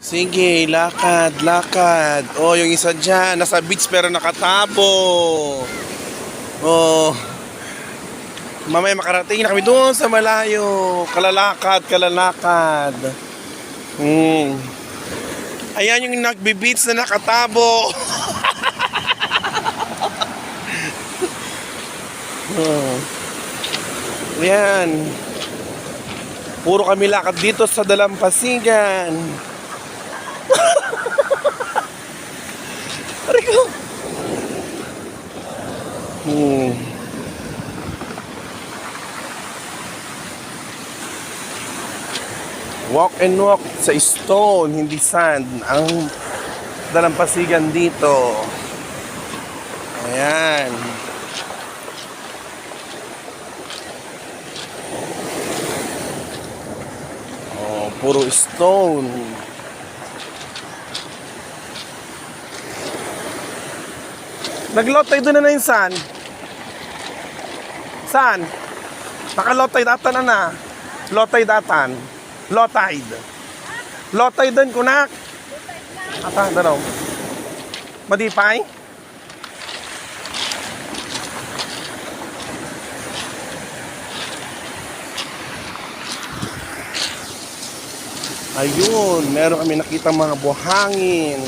Sige, lakad, lakad. Oh, yung isa dyan, nasa beach pero nakatabo. Oh, mamaya makarating na kami doon sa malayo. Kalalakad, kalalakad. Ayan yung nagbe-beach na nakatabo. Oh. Ayan. Puro kami lakad dito sa Dalampasigan. Aray ko. Walk and walk sa stone, hindi sand. Ang Dalampasigan dito. Ayan. Oh, puro stone. Naglotay doon na yung sun. Saan? Nakalotay datan na. Lotay datan. Lotide. Lotay doon kunak. Ata, dalaw. Madipay? Ayun, meron kami nakita mga buhangin.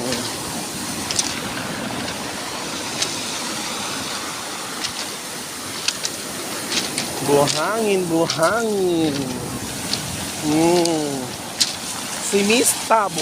Buhangin, buhangin. Si Miss Tabo.